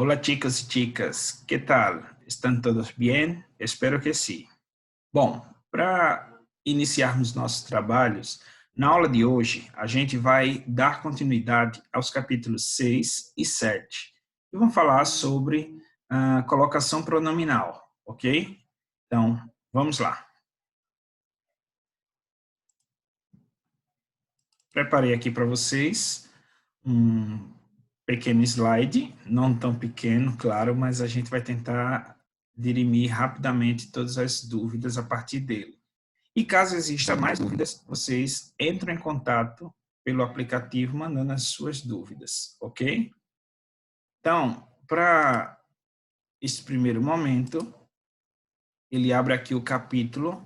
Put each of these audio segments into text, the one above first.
Hola chicos y chicas, ¿qué tal? ¿Están todos bien? Espero que sim. Bom, para iniciarmos nossos trabalhos, na aula de hoje a gente vai dar continuidade aos capítulos 6 e 7 e vamos falar sobre a colocação pronominal, ok? Então, vamos lá. Preparei aqui para vocês um pequeno slide, não tão pequeno, claro, mas a gente vai tentar dirimir rapidamente todas as dúvidas a partir dele. E caso exista mais dúvidas, vocês entram em contato pelo aplicativo mandando as suas dúvidas, ok? Então, para esse primeiro momento, ele abre aqui o capítulo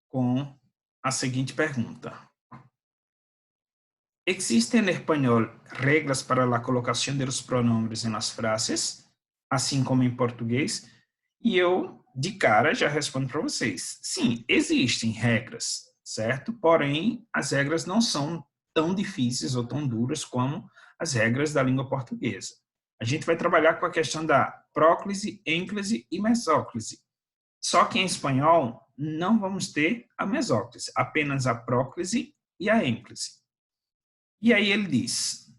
com a seguinte pergunta. ¿Existen en español reglas para la colocación de los pronombres en las frases, assim como em português? E eu, de cara, já respondo para vocês. Sim, existem regras, certo? Porém, as regras não são tão difíceis ou tão duras como as regras da língua portuguesa. A gente vai trabalhar com a questão da próclise, ênclise e mesóclise. Só que em espanhol não vamos ter a mesóclise, apenas a próclise e a ênclise. E aí ele diz,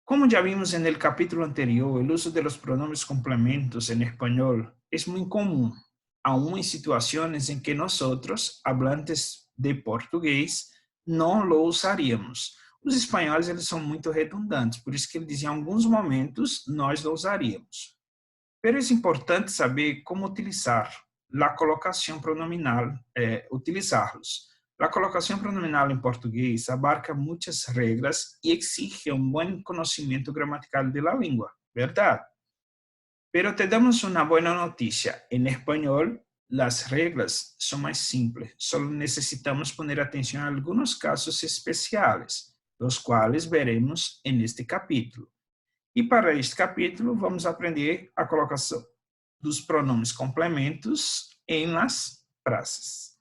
como já vimos en el capítulo anterior, el uso de los pronombres complementos en español es muy común, aún en situaciones en que nosotros, hablantes de português, não lo usaríamos. Os espanhóis, eles são muito redundantes, por isso que ele diz, em alguns momentos, nós lo usaríamos. Pero es importante saber como utilizar la colocación pronominal, utilizarlos. La colocación pronominal en portugués abarca muchas reglas y exige un buen conocimiento gramatical de la lengua, ¿verdad? Pero te damos una buena noticia. En español, las reglas son más simples. Solo necesitamos poner atención a algunos casos especiales, los cuales veremos en este capítulo. E para este capítulo, vamos aprender a colocação dos pronomes complementos em las frases.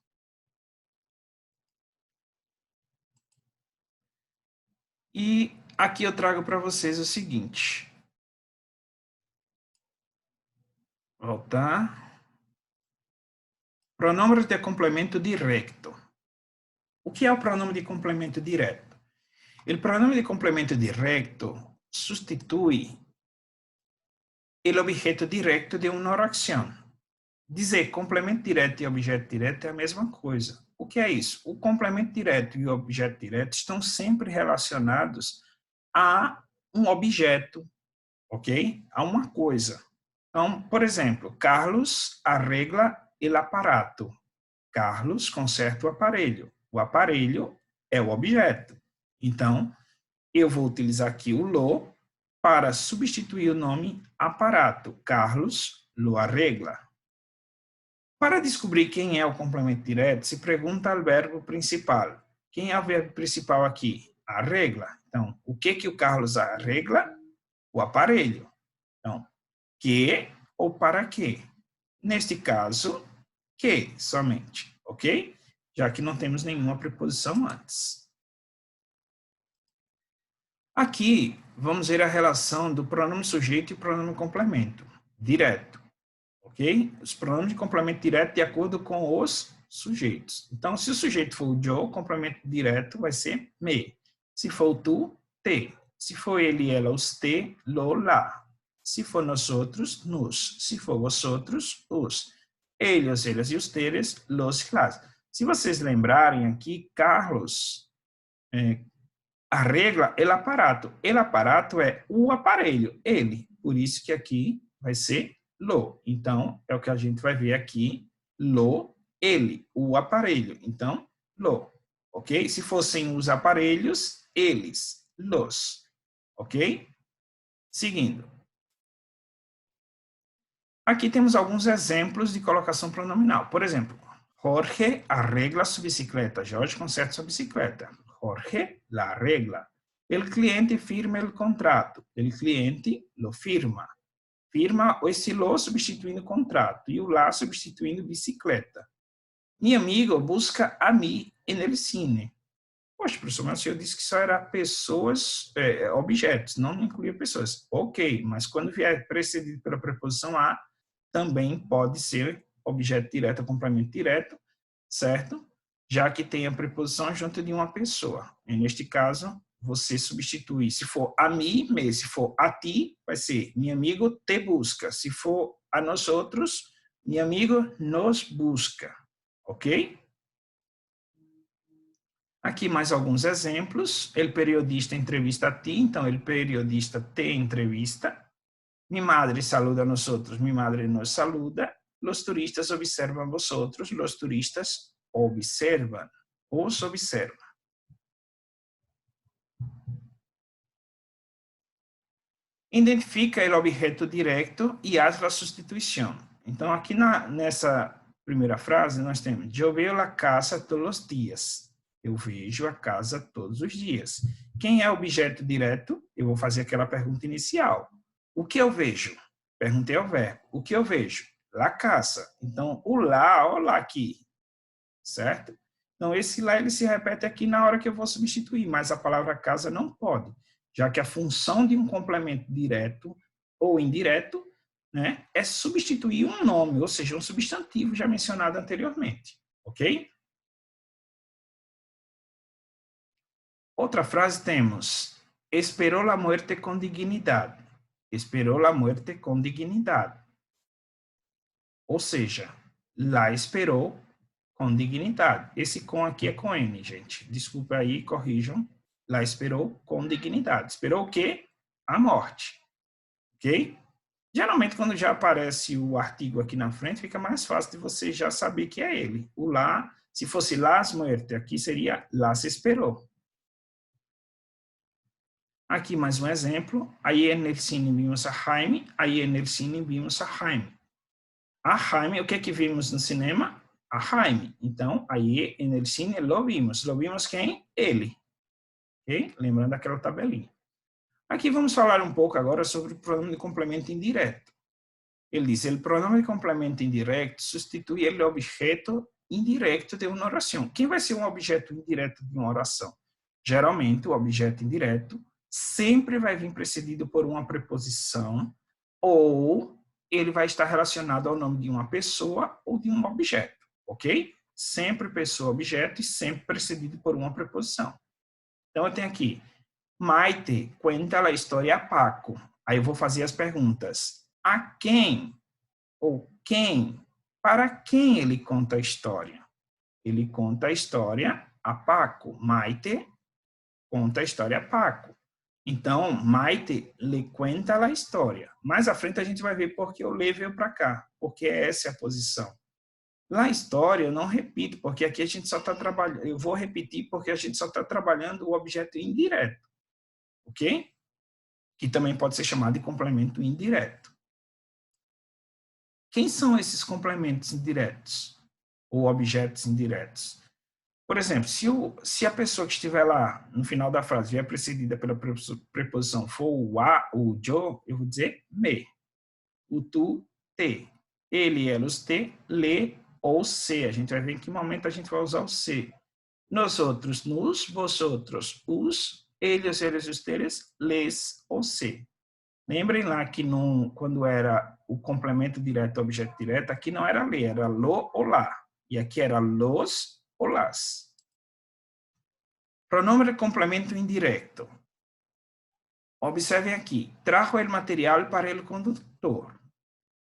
E aqui eu trago para vocês o seguinte. Voltar. Pronomes de complemento direto. O que é o pronome de complemento direto? O pronome de complemento direto substitui o objeto direto de uma oração. Dizer complemento direto e objeto direto é a mesma coisa. O que é isso? O complemento direto e o objeto direto estão sempre relacionados a um objeto, ok? A uma coisa. Então, por exemplo, Carlos arregla el aparato. Carlos conserta o aparelho. O aparelho é o objeto. Então, eu vou utilizar aqui o lo para substituir o nome aparato. Carlos lo arregla. Para descobrir quem é o complemento direto, se pergunta ao verbo principal. Quem é o verbo principal aqui? Arregla. Então, o que o Carlos arregla? O aparelho. Então, que ou para quê? Neste caso, que somente, ok? Já que não temos nenhuma preposição antes. Aqui, vamos ver a relação do pronome sujeito e pronome complemento, direto. Ok? Os pronomes de complemento direto de acordo com os sujeitos. Então, se o sujeito for o eu, o complemento direto vai ser me. Se for o tu, te. Se for ele, ela, os te, lo, lá. Se for nós outros, nos. Se for vosotros, os. Eles, elas e os teres, los, las. Se vocês lembrarem aqui, Carlos arregla el aparato. El aparato é o aparelho, ele. Por isso que aqui vai ser lo. Então, é o que a gente vai ver aqui, lo, ele, o aparelho. Então, lo, ok? Se fossem os aparelhos, eles, los, ok? Seguindo. Aqui temos alguns exemplos de colocação pronominal. Por exemplo, Jorge arregla sua bicicleta. Jorge conserta sua bicicleta. Jorge la arregla. El cliente firma el contrato. El cliente lo firma. Firma esse lo substituindo contrato e o lá substituindo bicicleta. Mi amigo busca a mim en el cine. Poxa, professor, mas o senhor disse que só era pessoas, objetos, não incluía pessoas. Ok, mas quando vier precedido pela preposição a, também pode ser objeto direto ou complemento direto, certo? Já que tem a preposição junto de uma pessoa. E neste caso, você substitui. Se for a mim, me. Se for a ti, vai ser meu amigo te busca. Se for a nós outros, meu amigo nos busca. Ok? Aqui mais alguns exemplos. El periodista entrevista a ti, então el periodista te entrevista. Mi madre saluda a nosotros, mi madre nos saluda. Los turistas observan vosotros, los turistas observan, os observan. Identifica o objeto direto e haz a substituição. Então, aqui nessa primeira frase, nós temos: eu vejo a casa todos os dias. Eu vejo a casa todos os dias. Quem é o objeto direto? Eu vou fazer aquela pergunta inicial. O que eu vejo? Perguntei ao verbo. O que eu vejo? La casa. Então, o lá, olha lá aqui. Certo? Então, esse lá ele se repete aqui na hora que eu vou substituir, mas a palavra casa não pode, já que a função de um complemento direto ou indireto, né, é substituir um nome, ou seja, um substantivo já mencionado anteriormente. Ok? Outra frase temos: esperou la muerte com dignidade. Esperou la muerte com dignidade. Ou seja, lá esperou com dignidade. Esse com aqui é com N, gente. Desculpa aí, corrijam. Lá esperou com dignidade. Esperou o quê? A morte. Ok? Geralmente, quando já aparece o artigo aqui na frente, fica mais fácil de você já saber que é ele. O lá, se fosse las muerte, aqui seria lá se esperou. Aqui mais um exemplo. Ayer en el cine vimos a Jaime. Ayer en el cine vimos a Jaime. A Jaime, o que é que vimos no cinema? A Jaime. Então, aí, no cine, lo vimos. Lo vimos quem? Ele. Ok? Lembrando aquela tabelinha. Aqui vamos falar um pouco agora sobre o pronome de complemento indireto. Ele diz: o pronome de complemento indireto substitui o objeto indireto de uma oração. Quem vai ser um objeto indireto de uma oração? Geralmente, o objeto indireto sempre vai vir precedido por uma preposição ou ele vai estar relacionado ao nome de uma pessoa ou de um objeto, ok? Sempre pessoa, objeto e sempre precedido por uma preposição. Então, eu tenho aqui: Maite cuenta a história a Paco. Aí eu vou fazer as perguntas. A quem ou quem? Para quem ele conta a história? Ele conta a história a Paco. Maite conta a história a Paco. Então, Maite le cuenta a história. Mais à frente a gente vai ver porque o le veio para cá, porque essa é a posição. Lá a história eu não repito, porque aqui a gente só está trabalhando, eu vou repetir porque a gente só está trabalhando o objeto indireto, ok? Que também pode ser chamado de complemento indireto. Quem são esses complementos indiretos? Ou objetos indiretos? Por exemplo, se a pessoa que estiver lá no final da frase vier precedida pela preposição for o a ou o yo, eu vou dizer me. O tu, te. Ele, ela, os te, le ou se. A gente vai ver em que momento a gente vai usar o se. Nós outros, nos, vosotros, os, eles, os teres, les ou se. Lembrem lá que quando era o complemento direto ao objeto direto, aqui não era le, era lo ou lá. E aqui era los ou las. Pronome de complemento indireto. Observem aqui. Trajo el material para el conductor.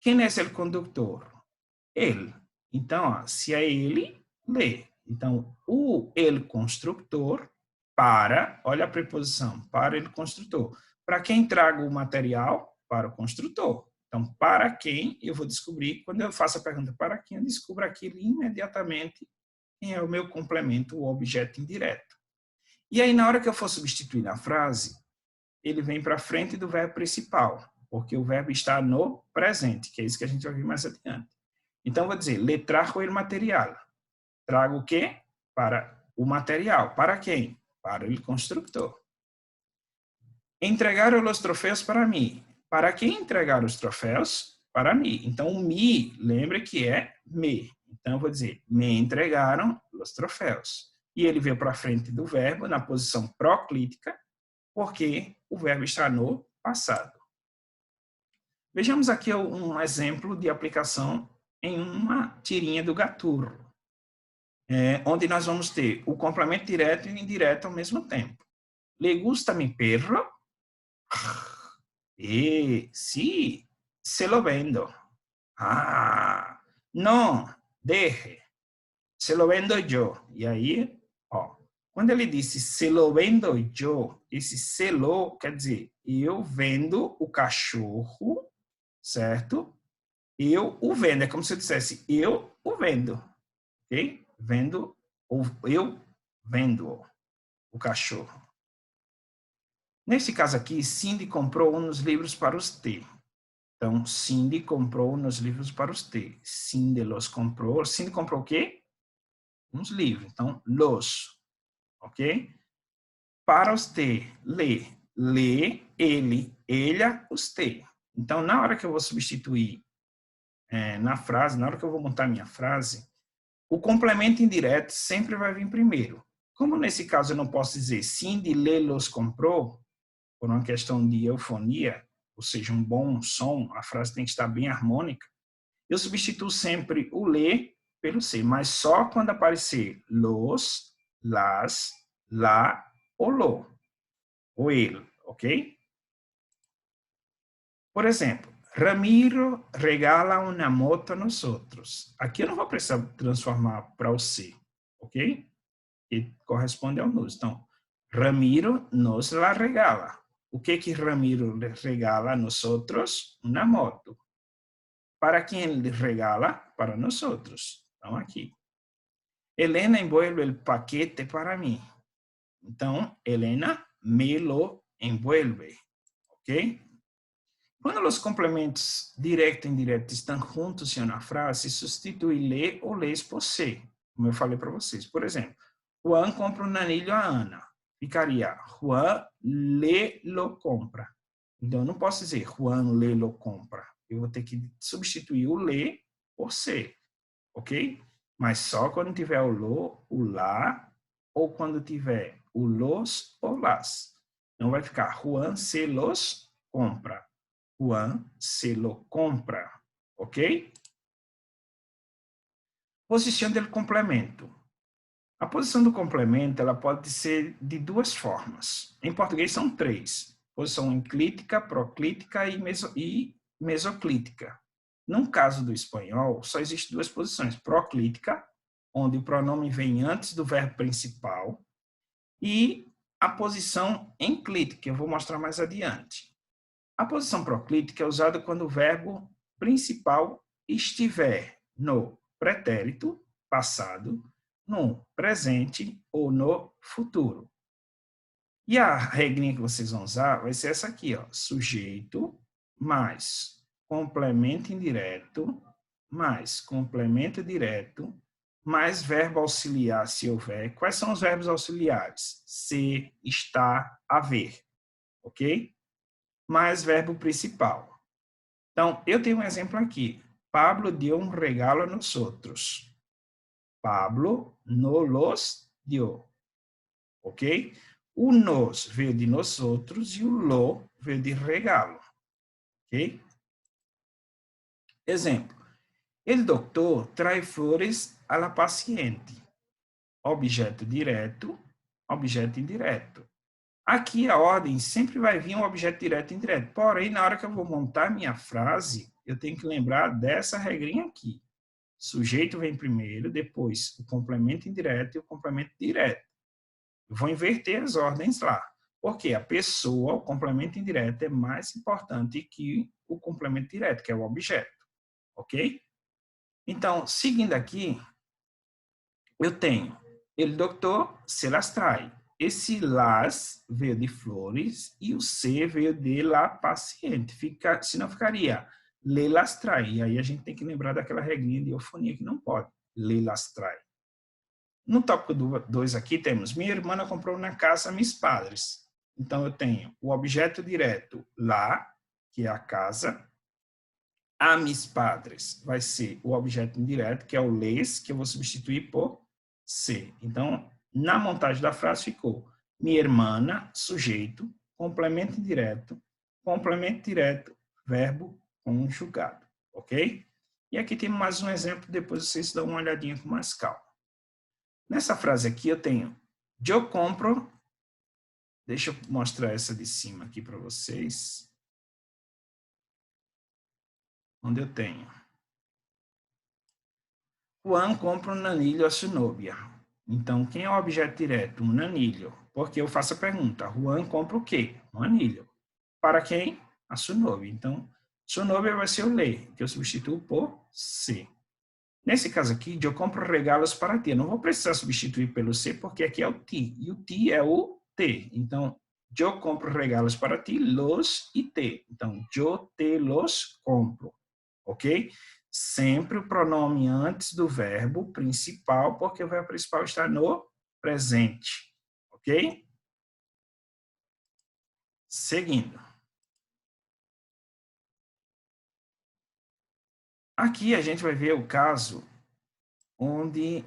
Quem é o conductor? Ele. Então, se é ele, le. Então, el construtor para, olha a preposição, para el construtor. Para quem traga o material? Para o construtor. Então, para quem, eu vou descobrir, quando eu faço a pergunta para quem, eu descubro aquilo imediatamente quem é o meu complemento, o objeto indireto. E aí, na hora que eu for substituir na frase, ele vem para frente do verbo principal, porque o verbo está no presente, que é isso que a gente vai ver mais adiante. Então, vou dizer, le trajo el material. Trago o quê? Para o material. Para quem? Para o construtor. Entregaram os troféus para mim. Para quem entregaram os troféus? Para mim. Então, o me, lembre que é me. Então, eu vou dizer, me entregaram os troféus. E ele veio para frente do verbo na posição proclítica, porque o verbo está no passado. Vejamos aqui um exemplo de aplicação em uma tirinha do Gaturro, onde nós vamos ter o complemento direto e indireto ao mesmo tempo. Le gusta mi perro? Sí, se lo vendo. Ah, no, deje. Se lo vendo yo. E aí, ó, quando ele disse se lo vendo yo, esse se lo quer dizer eu vendo o cachorro, certo? Eu o vendo. É como se eu dissesse eu o vendo, ok? Vendo, ou eu vendo o cachorro. Nesse caso aqui, Cindy comprou uns livros para os T. Então, Cindy comprou uns livros para os T. Cindy los comprou. Cindy comprou o quê? Uns livros. Então, los. Ok? Para os T, lê. Lê, ele, ela, os T. Então, na hora que eu vou substituir na frase, na hora que eu vou montar minha frase, o complemento indireto sempre vai vir primeiro. Como nesse caso eu não posso dizer Cindy lê los comprou, por uma questão de eufonia, ou seja, um bom som, a frase tem que estar bem harmônica, eu substituo sempre o lê pelo ser, mas só quando aparecer los, las, la ou lo, ou ele, ok? Por exemplo, Ramiro regala uma moto a nós outros. Aqui eu não vou precisar transformar para o ser, ok? Que corresponde ao nos. Então, Ramiro nos la regala. O que Ramiro le regala a nós outros? Uma moto. Para quem ele regala? Para nós outros. Então, aqui. Helena envuelve o paquete para mim. Então, Helena me lo envuelve. Ok? Quando os complementos direto e indireto estão juntos em uma frase, substitui le ou les por se, como eu falei para vocês. Por exemplo, Juan compra um anilho a Ana. Ficaria Juan le lo compra. Então, eu não posso dizer Juan le lo compra. Eu vou ter que substituir o le por se, ok? Mas só quando tiver o lo, o lá, ou quando tiver o los ou las. Não vai ficar Juan se los compra. Juan se lo compra, ok? Posição do complemento. A posição do complemento ela pode ser de duas formas. Em português são três. Posição enclítica, proclítica e mesoclítica. No caso do espanhol, só existem duas posições. Proclítica, onde o pronome vem antes do verbo principal, e a posição enclítica, que eu vou mostrar mais adiante. A posição proclítica é usada quando o verbo principal estiver no pretérito, passado, no presente ou no futuro. E a regrinha que vocês vão usar vai ser essa aqui, ó, sujeito mais complemento indireto mais complemento direto mais verbo auxiliar, se houver. Quais são os verbos auxiliares? Ser, estar, haver. Ok? Mais verbo principal. Então, eu tenho um exemplo aqui. Pablo deu um regalo a nós outros. Pablo nos los dio. Ok? O nos veio de nós outros e o lo veio de regalo. Ok? Exemplo. El doctor trae flores a la paciente. Objeto direto, objeto indireto. Aqui a ordem sempre vai vir um objeto direto e indireto. Porém, na hora que eu vou montar minha frase, eu tenho que lembrar dessa regrinha aqui. Sujeito vem primeiro, depois o complemento indireto e o complemento direto. Eu vou inverter as ordens lá. Porque a pessoa, o complemento indireto, é mais importante que o complemento direto, que é o objeto. Ok? Então, seguindo aqui, eu tenho el doctor se las trae. Esse las veio de flores e o se veio de la paciente. Senão ficaria le las trae. E aí a gente tem que lembrar daquela regrinha de eufonia que não pode. Le las trae. No tópico 2 aqui temos, minha irmã comprou na casa mis padres. Então eu tenho o objeto direto lá, que é a casa. A mis padres vai ser o objeto indireto, que é o les, que eu vou substituir por se. Então, na montagem da frase ficou minha irmã, sujeito, complemento direto, verbo conjugado, ok? E aqui tem mais um exemplo, depois vocês dão uma olhadinha com mais calma. Nessa frase aqui eu tenho, eu compro, deixa eu mostrar essa de cima aqui para vocês, onde eu tenho. Juan compra um anilho a sua novia. Então, quem é o objeto direto? Um anilho. Porque eu faço a pergunta, Juan compra o quê? Um anilho. Para quem? A sua novia. Então, sua novia vai ser o le, que eu substituo por se. Nesse caso aqui, eu compro regalos para ti. Eu não vou precisar substituir pelo se, porque aqui é o ti. E o ti é o te. Então, eu compro regalos para ti, los e te. Então, eu te los compro. Ok? Sempre o pronome antes do verbo principal, porque o verbo principal está no presente. Ok? Seguindo. Aqui a gente vai ver o caso onde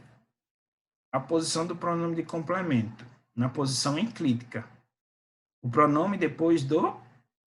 a posição do pronome de complemento, na posição enclítica. O pronome depois do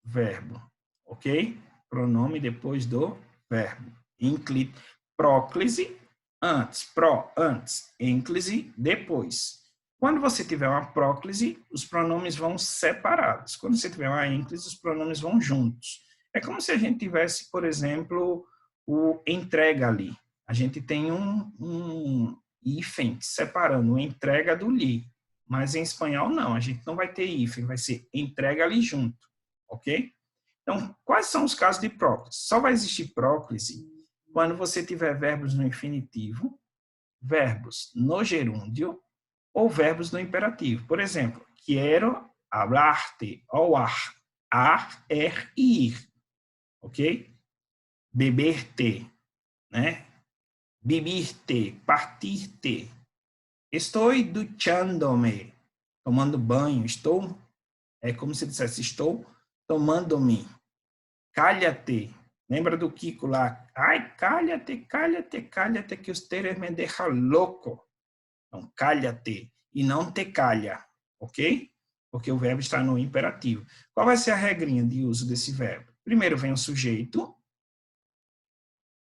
verbo, ok? Pronome depois do verbo. Enclítico. Próclise, antes. Pró, antes. Ênclise, depois. Quando você tiver uma próclise, os pronomes vão separados. Quando você tiver uma ênclise, os pronomes vão juntos. É como se a gente tivesse, por exemplo, o entrega ali. A gente tem um hífen separando o entrega do li. Mas em espanhol, não. A gente não vai ter hífen, vai ser entrega ali junto. Ok? Então, quais são os casos de próclise? Só vai existir próclise quando você tiver verbos no infinitivo, verbos no gerúndio ou verbos no imperativo. Por exemplo, quero hablarte, ou ar, e ir. Ok? Beber-te, né? Vivir-te, partir-te. Estou duchando-me, tomando banho. É como se dissesse, estou tomando-me. Cállate. Lembra do Kiko lá? Ai, cállate, cállate, cállate, que ustedes me deixam louco. Então, cállate e não te calha, ok? Porque o verbo está no imperativo. Qual vai ser a regrinha de uso desse verbo? Primeiro vem o sujeito.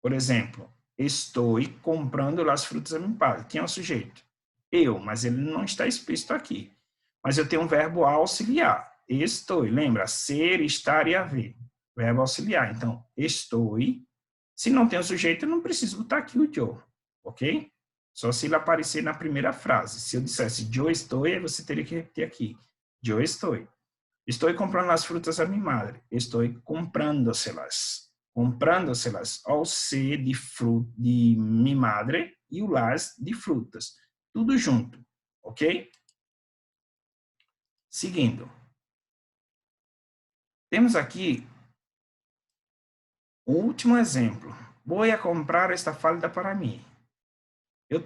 Por exemplo, estou comprando as frutas a meu pai. Quem é o sujeito? Eu, mas ele não está explícito aqui. Mas eu tenho um verbo auxiliar. Estou, lembra? Ser, estar e haver. Verbo auxiliar. Então, estou. Se não tem o sujeito, eu não preciso botar aqui o eu. Ok? Só se ele aparecer na primeira frase. Se eu dissesse eu estou, aí você teria que repetir aqui. Eu estou. Estou comprando as frutas a minha madre. Estou comprando-se-las. Comprando-se-las. Ao C de minha madre e o las de frutas. Tudo junto. Ok? Seguindo. Temos aqui o último exemplo. Vou a comprar esta falda para mim. Eu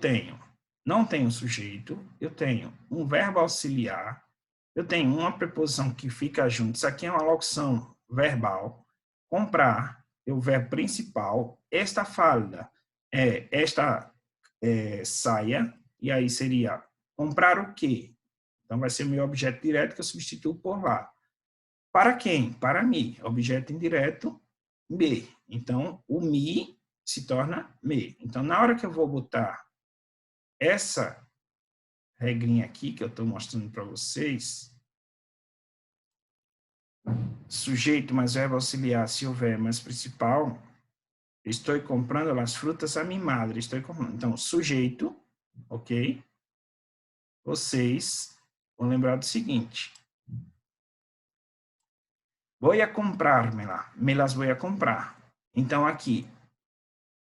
não tenho sujeito, eu tenho um verbo auxiliar, eu tenho uma preposição que fica junto. Isso aqui é uma locução verbal. Comprar é o verbo principal. Esta falda esta saia, e aí seria comprar o quê? Então vai ser o meu objeto direto que eu substituo por lá. Para quem? Para mim. Objeto indireto, me. Então, o me se torna me. Então, na hora que eu vou botar essa regrinha aqui que eu estou mostrando para vocês, sujeito mais verbo auxiliar, se houver mais principal, estou comprando as frutas a minha madre. Estou comprando. Então, sujeito, ok? Vocês vão lembrar do seguinte. Vou a comprar-me-la. Me las vou a comprar. Então, aqui,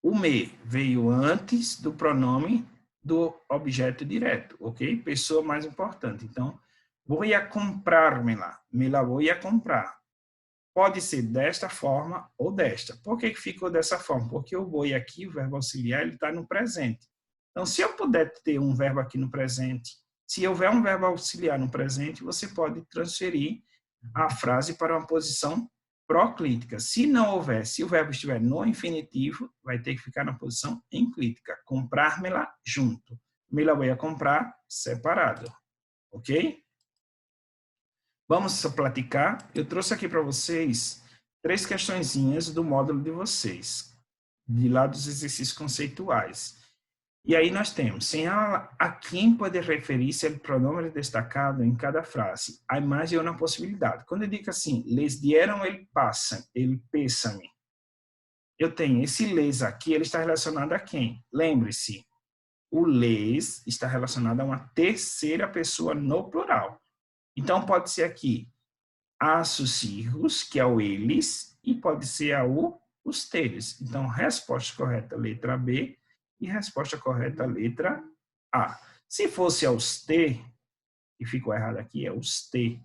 o me veio antes do pronome do objeto direto, ok? Pessoa mais importante. Então, vou a comprar-me-la. Me la vou a comprar. Pode ser desta forma ou desta. Por que ficou dessa forma? Porque o vou aqui, o verbo auxiliar, ele está no presente. Então, se eu puder ter um verbo aqui no presente, se houver um verbo auxiliar no presente, você pode transferir a frase para uma posição proclítica. Se não houver, se o verbo estiver no infinitivo, vai ter que ficar na posição enclítica. Comprar-me-la junto. me la voy a comprar separado, ok? Vamos platicar. Eu trouxe aqui para vocês 3 questõezinhas do módulo de vocês, de lá dos exercícios conceituais. E aí nós temos, señala a quem pode referir-se o pronome destacado em cada frase. Há mais de uma possibilidade. Quando eu digo assim, les dieron el pésame, eu tenho esse les aqui, ele está relacionado a quem? Lembre-se, o les está relacionado a uma terceira pessoa no plural. Então, pode ser aqui a sus hijos, que é o eles, e pode ser a ustedes. Então, resposta correta, letra B, e resposta correta, letra A. Se fosse a usted, e ficou errado aqui, é usted,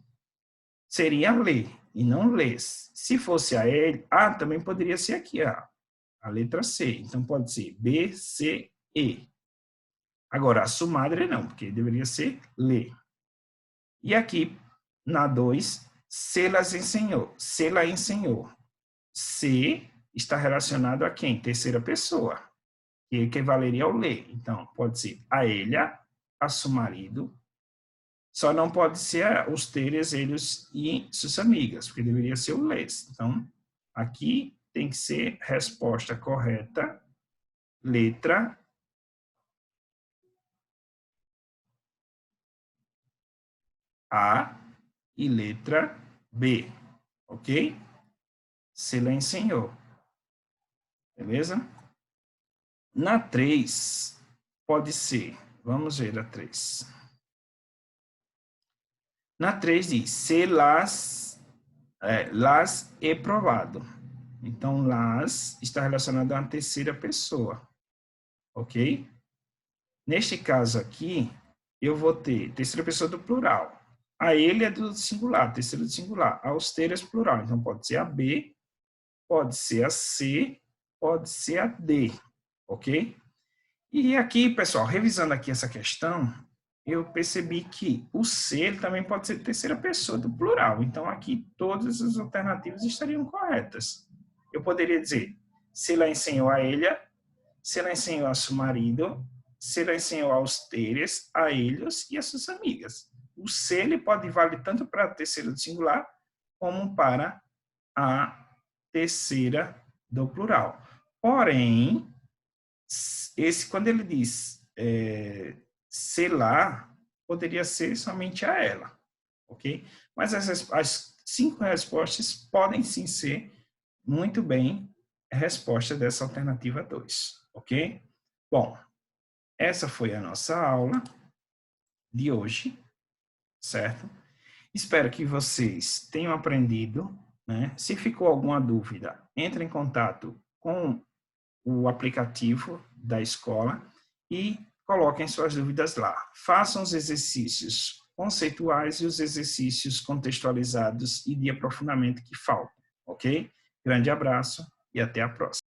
seria le, e não les. Se fosse a ele, A também poderia ser aqui, a letra C. Então, pode ser B, C, E. Agora, a su madre não, porque deveria ser le. E aqui, na 2, se las ensinou. Se la ensinou. Se está relacionado a quem? Terceira pessoa, que equivaleria ao le. Então, pode ser a ella, a su marido. Só não pode ser ustedes, eles e suas amigas, porque deveria ser o les. Então, aqui tem que ser resposta correta, letra A e letra B, ok? Se la ensinou. Beleza? Na 3, pode ser, vamos ver a 3. Na 3 diz, se las he provado. Então, las está relacionado a uma terceira pessoa, ok? Neste caso aqui, eu vou ter terceira pessoa do plural. A ele é do singular, terceiro do singular. A ustedes plural. Então, pode ser a B, pode ser a C, pode ser a D, ok? E aqui, pessoal, revisando aqui essa questão, eu percebi que o C ele também pode ser terceira pessoa do plural. Então, aqui todas as alternativas estariam corretas. Eu poderia dizer, se la ensinou a ella, se la ensinou a su marido, se la ensinou a ustedes, a ellos e a suas amigas. O se ele pode valer tanto para a terceira do singular, como para a terceira do plural. Porém, quando ele diz se lá, poderia ser somente a ela, ok? Mas as 5 respostas podem sim ser muito bem a resposta dessa alternativa 2, ok? Bom, essa foi a nossa aula de hoje, certo? Espero que vocês tenham aprendido, né? Se ficou alguma dúvida, entre em contato com o aplicativo da escola e coloquem suas dúvidas lá. Façam os exercícios conceituais e os exercícios contextualizados e de aprofundamento que faltam, ok? Grande abraço e até a próxima.